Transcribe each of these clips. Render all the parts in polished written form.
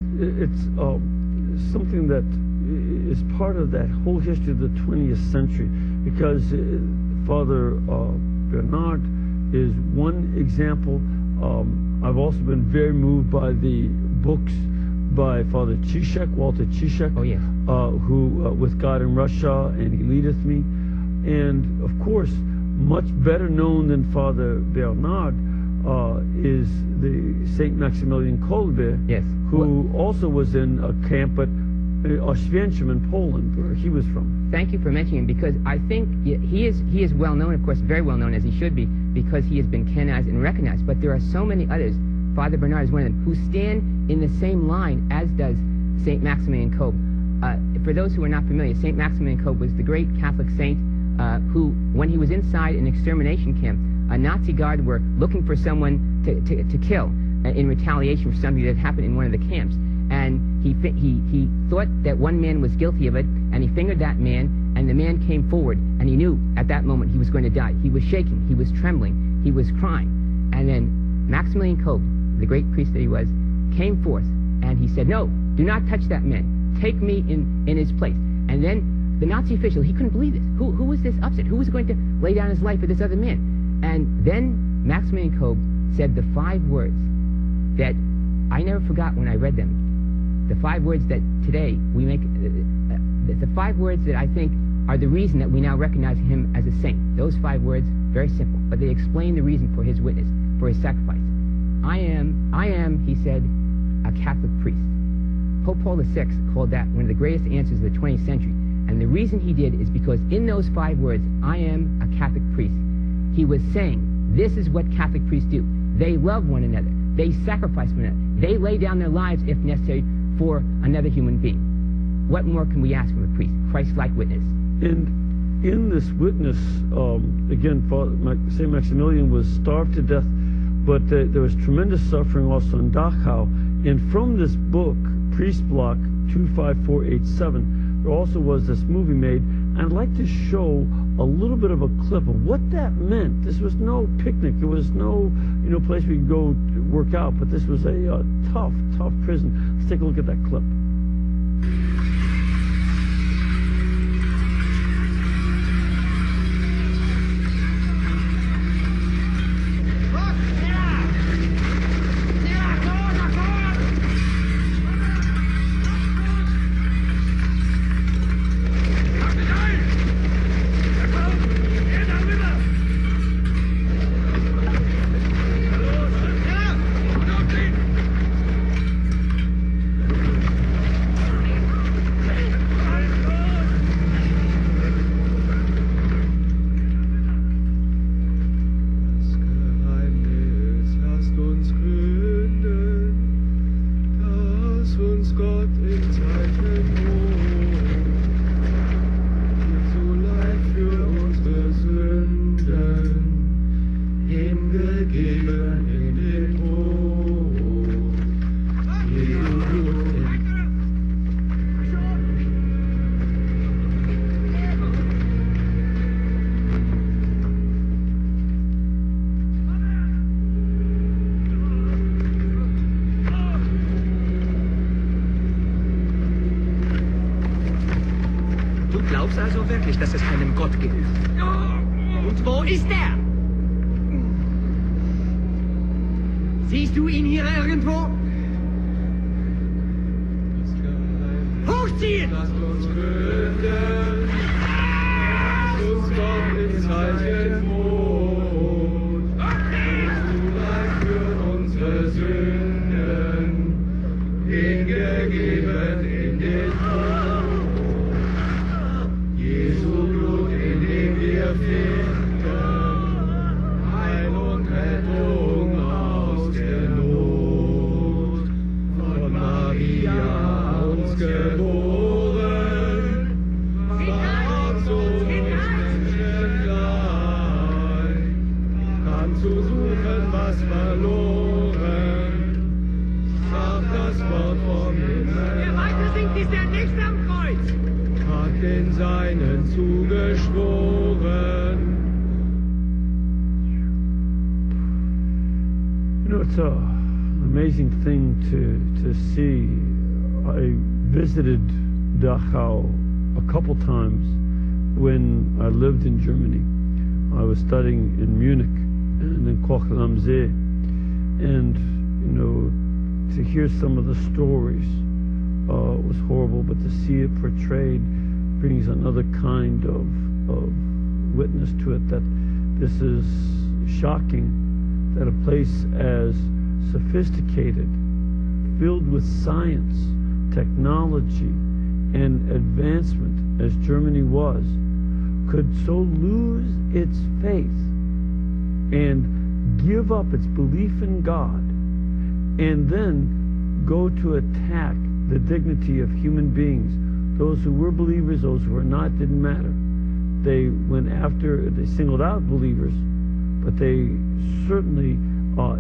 It's something that is part of that whole history of the 20th century, because Father Bernard is one example. I've also been very moved by the books by Father Zizek, Walter Zizek, who With God in Russia and He Leadeth Me. And of course, much better known than Father Bernard is the Saint Maximilian Kolbe, who also was in a camp at Oświęcim in Poland, where he was from. Thank you for mentioning him, because I think he is well known, of course, very well known, as he should be, because he has been canonized and recognized. But there are so many others. Father Bernard is one of them, who stand in the same line as does Saint Maximilian Kolbe. For those who are not familiar, Saint Maximilian Kolbe was the great Catholic saint who, when he was inside an extermination camp, a Nazi guard were looking for someone to kill in retaliation for something that happened in one of the camps. And he thought that one man was guilty of it, and he fingered that man, and the man came forward, and he knew at that moment he was going to die. He was shaking, he was trembling, he was crying. And then Maximilian Kolbe, the great priest that he was, came forth, and he said, "No, do not touch that man. Take me in his place." And then the Nazi official, he couldn't believe this. Who was this upset? Who was going to lay down his life for this other man? And then Maximilian Kolbe said the 5 words that I never forgot when I read them. The 5 words that today we make, the 5 words that I think are the reason that we now recognize him as a saint. Those 5 words, very simple, but they explain the reason for his witness, for his sacrifice. I am, he said, a Catholic priest. Pope Paul VI called that one of the greatest answers of the 20th century. And the reason he did is because in those 5 words, I am a Catholic priest, he was saying, this is what Catholic priests do. They love one another. They sacrifice one another. They lay down their lives, if necessary, for another human being. What more can we ask from a priest? Christ-like witness. And in this witness, again, St. Maximilian was starved to death, but there was tremendous suffering also in Dachau. And from this book, Priest Block 25487, there also was this movie made, and I'd like to show a little bit of a clip of what that meant. This was no picnic. There was no, place we could go work out, but this was a tough prison. Let's take a look at that clip. Also wirklich, dass es einem Gott gibt. Und wo ist er? Siehst du ihn hier irgendwo? Hochziehen! Lasst uns gründen, lasst uns Gott im Zeichen Mond. Du Leid für unsere Sünden, hingegeben in den Tod. Jesu Blut, in dem wir finden, Heil und Rettung aus der Not. Von Maria uns geboren, war uns Menschen gleich, kam zu suchen, was verloren, sagt das Wort vom Himmel. Wer weiter singt, ist der Nächste am Kreuz. Hat den Seinen zugeschworen. It's an amazing thing to see I visited Dachau a couple times when I lived in Germany. I was studying in Munich and in Kochel am See, and to hear some of the stories was horrible, but to see it portrayed brings another kind of witness to it, that this is shocking that a place as sophisticated, filled with science, technology, and advancement as Germany was, could so lose its faith and give up its belief in God, and then go to attack the dignity of human beings. Those who were believers, those who were not, didn't matter. They went after, they singled out believers, but they certainly,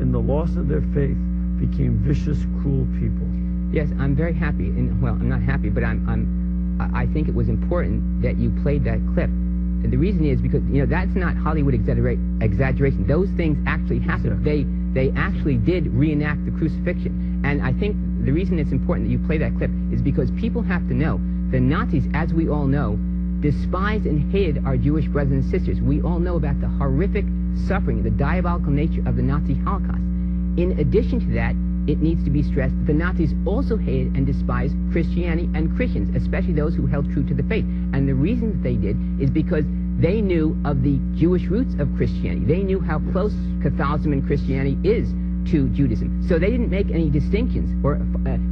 in the loss of their faith, became vicious, cruel people. Yes, I'm very happy, and well, I'm not happy, but I think it was important that you played that clip. And the reason is because that's not Hollywood exaggeration. Those things actually happened. Exactly. They actually did reenact the crucifixion. And I think the reason it's important that you play that clip is because people have to know the Nazis, as we all know, despised and hated our Jewish brothers and sisters. We all know about the horrific suffering, the diabolical nature of the Nazi Holocaust. In addition to that, it needs to be stressed that the Nazis also hated and despised Christianity and Christians, especially those who held true to the faith. And the reason that they did is because they knew of the Jewish roots of Christianity. They knew how close Catholicism and Christianity is to Judaism. So they didn't make any distinctions, or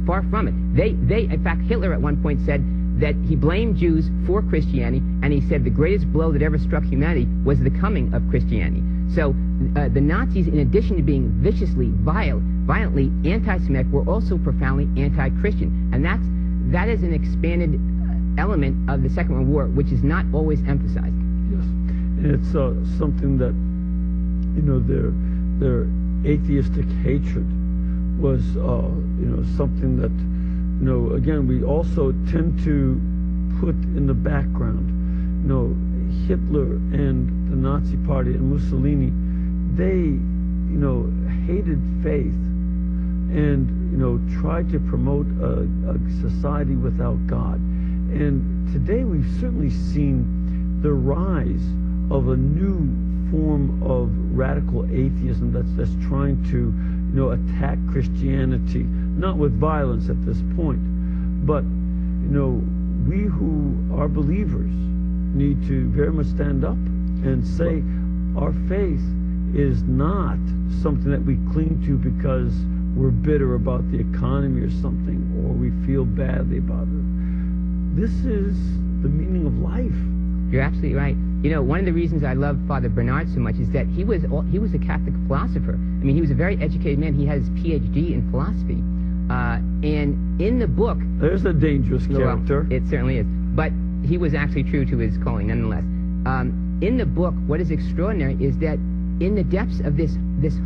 far from it. They, in fact, Hitler at one point said that he blamed Jews for Christianity, and he said the greatest blow that ever struck humanity was the coming of Christianity. So the Nazis, in addition to being viciously, violently anti-Semitic, were also profoundly anti-Christian. And that is an expanded element of the Second World War, which is not always emphasized. Yes, and it's something that, their atheistic hatred was, something that, again, we also tend to put in the background. Hitler and the Nazi Party and Mussolini, they, hated faith and, tried to promote a society without God. And today we've certainly seen the rise of a new form of radical atheism that's trying to, attack Christianity, not with violence at this point, but, we who are believers need to very much stand up and say our faith is not something that we cling to because we're bitter about the economy or something, or we feel badly about it. This is the meaning of life. You're absolutely right. One of the reasons I love Father Bernard so much is that he was a Catholic philosopher. I mean, he was a very educated man. He has his PhD in philosophy. And in the book... There's a dangerous character. Well, it certainly is. But he was actually true to his calling, nonetheless. In the book, what is extraordinary is that in the depths of this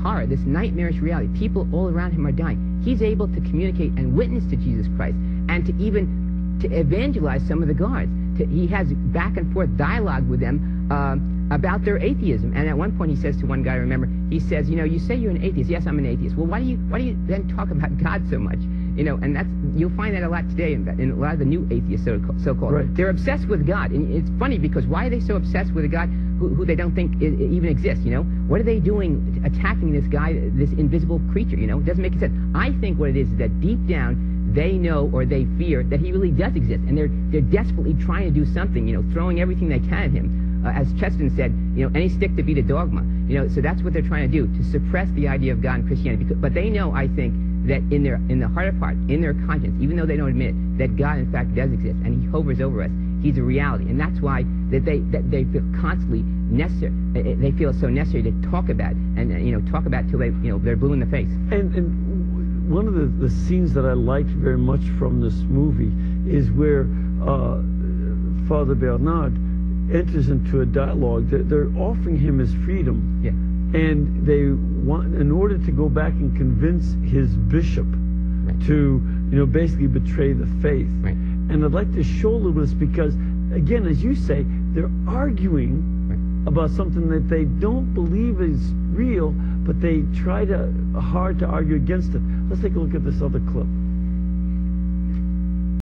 horror, this nightmarish reality, people all around him are dying. He's able to communicate and witness to Jesus Christ, and to evangelize some of the guards. He has back and forth dialogue with them about their atheism. And at one point he says to one guy, I remember, he says, you say you're an atheist. Yes, I'm an atheist. Well, why do you then talk about God so much? And you'll find that a lot today in a lot of the new atheists, so-called. Right. They're obsessed with God. And it's funny because why are they so obsessed with a God who they don't think even exists, What are they doing attacking this guy, this invisible creature, It doesn't make sense. I think what it is that deep down, they know or they fear that he really does exist, and they're desperately trying to do something, throwing everything they can at him. As Chesterton said, any stick to beat a dogma. So that's what they're trying to do, to suppress the idea of God and Christianity. But they know, I think, that in the heart of heart, in their conscience, even though they don't admit it, that God in fact does exist, and he hovers over us. He's a reality, and that's why that they feel constantly necessary. They feel so necessary to talk about, and talk about till they're blue in the face. And one of the scenes that I liked very much from this movie is where Father Bernard enters into a dialogue. They're offering him his freedom, yeah. And they want, in order to go back and convince his bishop right. to, basically betray the faith. Right. And I'd like to show a little bit of this because, again, as you say, they're arguing right. about something that they don't believe is real, but they try hard to argue against it. Let's take a look at this other clip.